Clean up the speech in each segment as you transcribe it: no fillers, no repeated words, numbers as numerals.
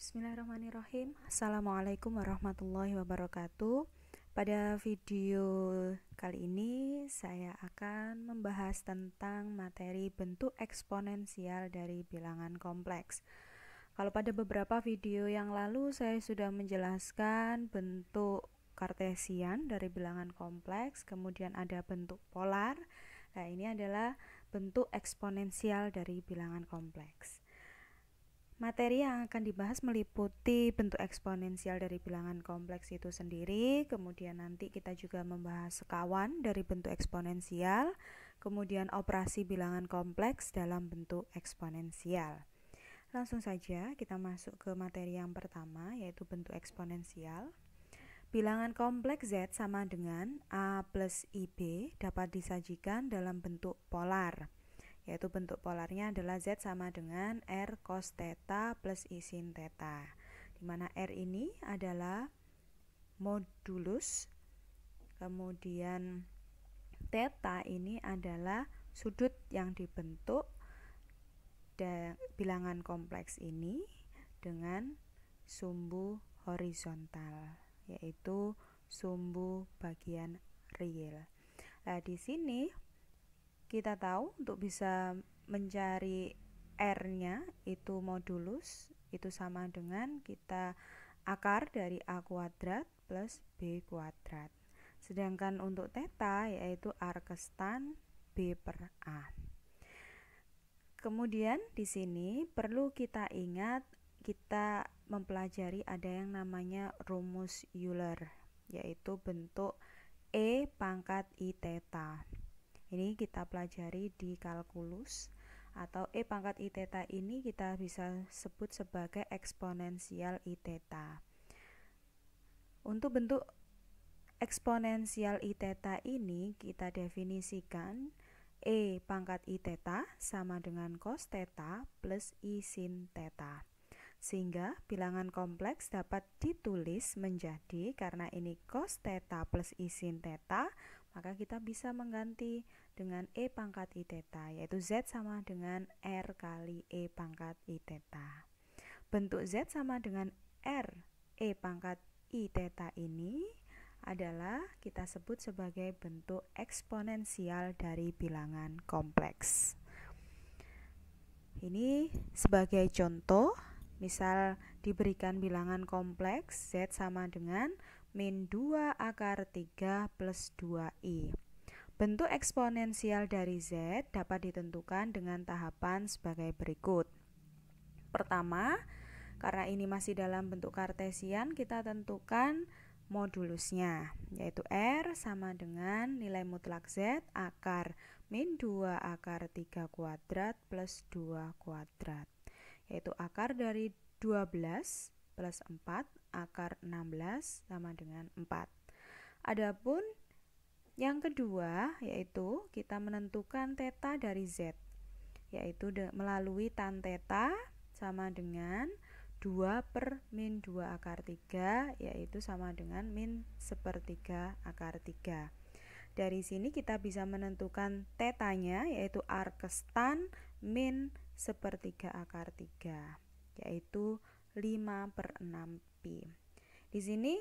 Bismillahirrahmanirrahim. Assalamualaikum warahmatullahi wabarakatuh. Pada video kali ini saya akan membahas tentang materi bentuk eksponensial dari bilangan kompleks. Kalau pada beberapa video yang lalu saya sudah menjelaskan bentuk kartesian dari bilangan kompleks, kemudian ada bentuk polar. Nah, ini adalah bentuk eksponensial dari bilangan kompleks. Materi yang akan dibahas meliputi bentuk eksponensial dari bilangan kompleks itu sendiri, kemudian nanti kita juga membahas sekawan dari bentuk eksponensial, kemudian operasi bilangan kompleks dalam bentuk eksponensial. Langsung saja kita masuk ke materi yang pertama, yaitu bentuk eksponensial. Bilangan kompleks Z sama dengan A plus IB dapat disajikan dalam bentuk polar, yaitu bentuk polarnya adalah Z sama dengan R cos theta plus I sin theta, di mana R ini adalah modulus, kemudian theta ini adalah sudut yang dibentuk bilangan kompleks ini dengan sumbu horizontal, yaitu sumbu bagian real. Nah, di sini kita tahu untuk bisa mencari R-nya itu modulus, itu sama dengan kita akar dari A kuadrat plus B kuadrat. Sedangkan untuk theta yaitu arkestan B per A. Kemudian di sini perlu kita ingat, kita mempelajari ada yang namanya rumus Euler, yaitu bentuk E pangkat I theta. Ini kita pelajari di kalkulus, atau E pangkat I theta ini kita bisa sebut sebagai eksponensial I theta. Untuk bentuk eksponensial I theta ini kita definisikan E pangkat I theta sama dengan cos theta plus I sin theta. Sehingga bilangan kompleks dapat ditulis menjadi, karena ini cos theta plus I sin theta, maka kita bisa mengganti dengan E pangkat I theta, yaitu Z sama dengan R kali E pangkat I theta. Bentuk Z sama dengan R E pangkat I theta ini adalah kita sebut sebagai bentuk eksponensial dari bilangan kompleks. Ini sebagai contoh, misal diberikan bilangan kompleks Z sama dengan min 2 akar 3 plus 2i. Bentuk eksponensial dari Z dapat ditentukan dengan tahapan sebagai berikut. Pertama, karena ini masih dalam bentuk kartesian, kita tentukan modulusnya, yaitu R sama dengan nilai mutlak Z akar min 2 akar 3 kuadrat plus 2 kuadrat, yaitu akar dari 12 plus 4 akar 16 sama dengan 4. Adapun yang kedua, yaitu kita menentukan theta dari Z, yaitu melalui tan theta sama dengan 2 per min 2 akar 3, yaitu sama dengan min sepertiga akar 3. Dari sini kita bisa menentukan tetanya, yaitu arkestan min sepertiga akar 3, yaitu 5 per 6 pi. Di sini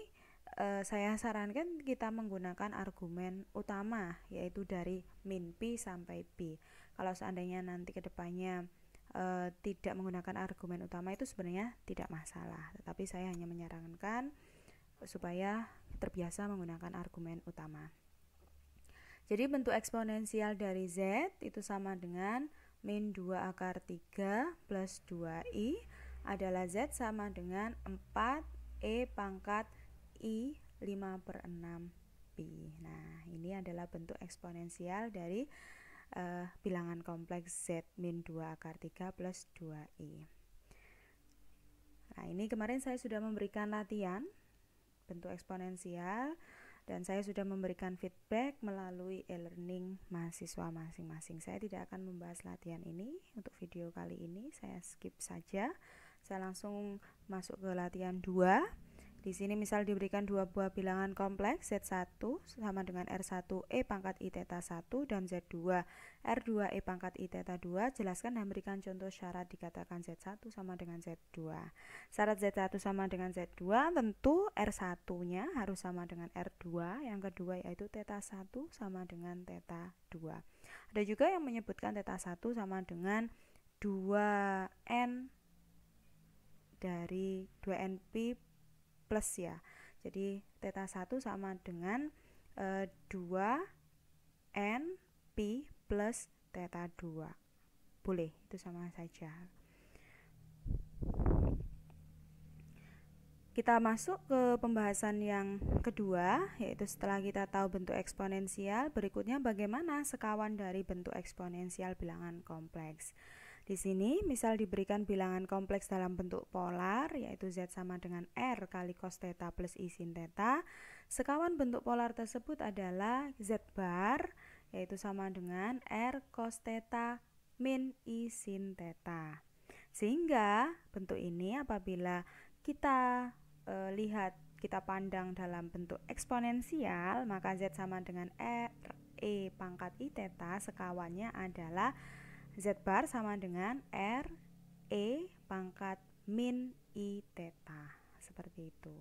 saya sarankan kita menggunakan argumen utama, yaitu dari min pi sampai pi. Kalau seandainya nanti kedepannya tidak menggunakan argumen utama, itu sebenarnya tidak masalah, tetapi saya hanya menyarankan supaya terbiasa menggunakan argumen utama. Jadi bentuk eksponensial dari Z itu sama dengan min 2 akar 3 plus 2i adalah Z sama dengan 4 E pangkat I 5 per 6 pi. Nah, ini adalah bentuk eksponensial dari bilangan kompleks Z min 2 akar 3 plus 2i. Nah, ini kemarin saya sudah memberikan latihan bentuk eksponensial, dan saya sudah memberikan feedback melalui e-learning mahasiswa masing-masing. Saya tidak akan membahas latihan ini untuk video kali ini, saya skip saja. Saya langsung masuk ke latihan 2. Di sini misal diberikan dua buah bilangan kompleks Z1 sama dengan R1E pangkat I theta 1 dan Z2 R2E pangkat I theta 2. Jelaskan dan berikan contoh syarat dikatakan Z1 sama dengan Z2. Syarat Z1 sama dengan Z2 tentu R1-nya harus sama dengan R2. Yang kedua yaitu theta 1 sama dengan theta 2. Ada juga yang menyebutkan theta 1 sama dengan 2N dari 2NP plus ya. Jadi theta 1 sama dengan 2NP plus theta 2. Boleh, itu sama saja. Kita masuk ke pembahasan yang kedua, yaitu setelah kita tahu bentuk eksponensial, berikutnya bagaimana sekawan dari bentuk eksponensial bilangan kompleks. Di sini misal diberikan bilangan kompleks dalam bentuk polar, yaitu Z sama dengan R kali cos theta plus I sin theta. Sekawan bentuk polar tersebut adalah Z bar, yaitu sama dengan R cos theta min I sin theta. Sehingga bentuk ini apabila kita lihat, kita pandang dalam bentuk eksponensial, maka Z sama dengan RE pangkat I theta, sekawannya adalah Z bar sama dengan RE pangkat min I theta. Seperti itu.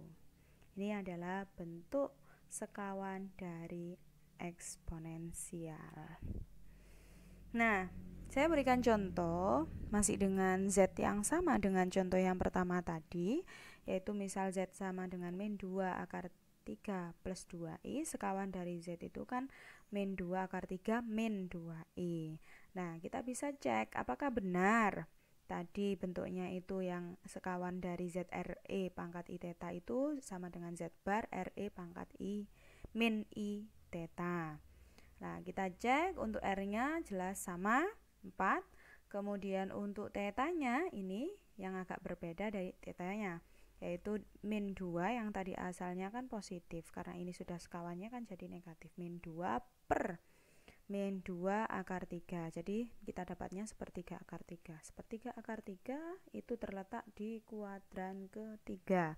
Ini adalah bentuk sekawan dari eksponensial. Nah, saya berikan contoh masih dengan Z yang sama dengan contoh yang pertama tadi, yaitu misal Z sama dengan min 2 akar 3 plus 2i. Sekawan dari Z itu kan min 2 akar 3 min 2i. Nah, kita bisa cek apakah benar tadi bentuknya itu yang sekawan dari ZRE pangkat I theta itu sama dengan Z bar RE pangkat I min I theta. Nah, kita cek untuk R-nya jelas sama 4. Kemudian untuk θ-nya ini yang agak berbeda dari θ-nya, yaitu min 2 yang tadi asalnya kan positif. Karena ini sudah sekawannya kan jadi negatif. Min 2 per min 2 akar 3. Jadi kita dapatnya sepertiga akar 3. Sepertiga akar 3 itu terletak di kuadran ketiga.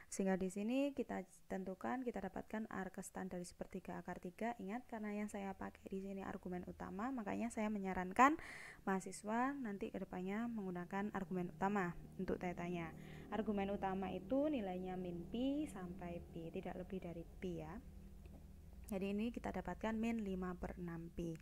Sehingga di sini kita tentukan, kita dapatkan arkestan dari sepertiga akar 3. Ingat, karena yang saya pakai di sini argumen utama, makanya saya menyarankan mahasiswa nanti kedepannya menggunakan argumen utama untuk θ-nya. Argumen utama itu nilainya min pi sampai pi, tidak lebih dari pi ya. Jadi ini kita dapatkan min 5 per 6 pi.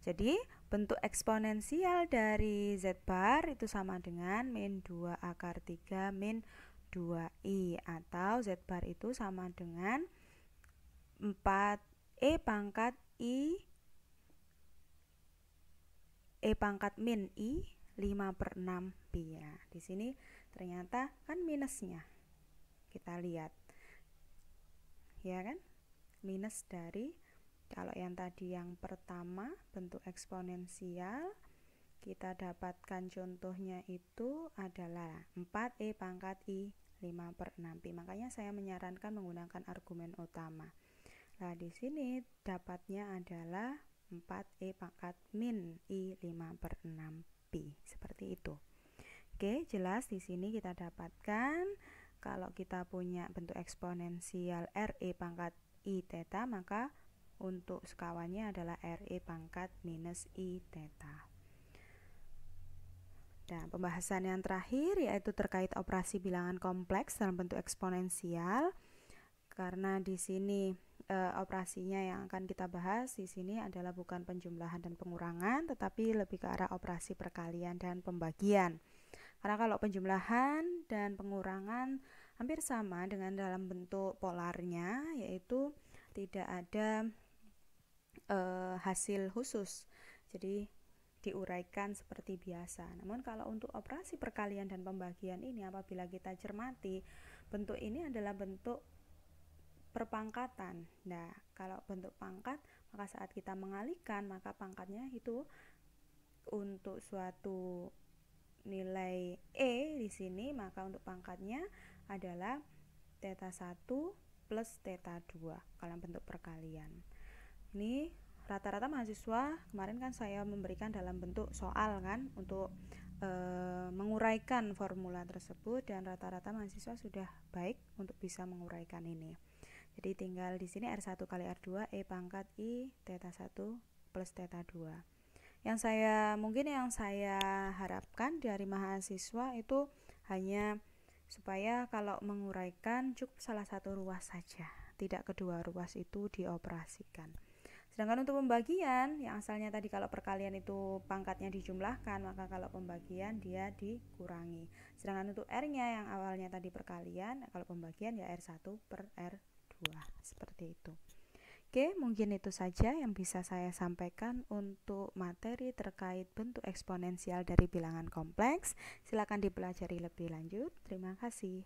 Jadi bentuk eksponensial dari Z bar itu sama dengan min 2 akar 3 min 2i, atau Z bar itu sama dengan 4e pangkat i pangkat min i 5 per 6 pi ya. Di sini ternyata kan minusnya. Kita lihat. Ya kan? Minus dari, kalau yang tadi yang pertama bentuk eksponensial, kita dapatkan contohnya itu adalah 4e pangkat i 5 per 6 pi. Makanya saya menyarankan menggunakan argumen utama. Nah, di sini dapatnya adalah 4e pangkat min i 5 per 6 pi. Seperti itu. Oke, jelas di sini kita dapatkan kalau kita punya bentuk eksponensial RE pangkat I theta, maka untuk sekawannya adalah RE pangkat minus I theta. Dan pembahasan yang terakhir yaitu terkait operasi bilangan kompleks dalam bentuk eksponensial. Karena di sini operasinya yang akan kita bahas di sini adalah bukan penjumlahan dan pengurangan, tetapi lebih ke arah operasi perkalian dan pembagian. Karena kalau penjumlahan dan pengurangan hampir sama dengan dalam bentuk polarnya, yaitu tidak ada hasil khusus, jadi diuraikan seperti biasa. Namun kalau untuk operasi perkalian dan pembagian ini, apabila kita cermati, bentuk ini adalah bentuk perpangkatan. Nah, kalau bentuk pangkat, maka saat kita mengalihkan, maka pangkatnya itu untuk suatu nilai E di sini, maka untuk pangkatnya adalah θ 1 plus θ 2 kalau bentuk perkalian. Ini rata-rata mahasiswa kemarin kan saya memberikan dalam bentuk soal kan, untuk menguraikan formula tersebut, dan rata-rata mahasiswa sudah baik untuk bisa menguraikan ini. Jadi tinggal di sini R1 kali R2 E pangkat I theta 1 plus theta 2. Yang saya harapkan dari mahasiswa itu hanya supaya kalau menguraikan cukup salah satu ruas saja, tidak kedua ruas itu dioperasikan. Sedangkan untuk pembagian, yang asalnya tadi kalau perkalian itu pangkatnya dijumlahkan, maka kalau pembagian dia dikurangi. Sedangkan untuk R-nya yang awalnya tadi perkalian, kalau pembagian ya R1 per R2, seperti itu. Oke, mungkin itu saja yang bisa saya sampaikan untuk materi terkait bentuk eksponensial dari bilangan kompleks. Silakan dipelajari lebih lanjut. Terima kasih.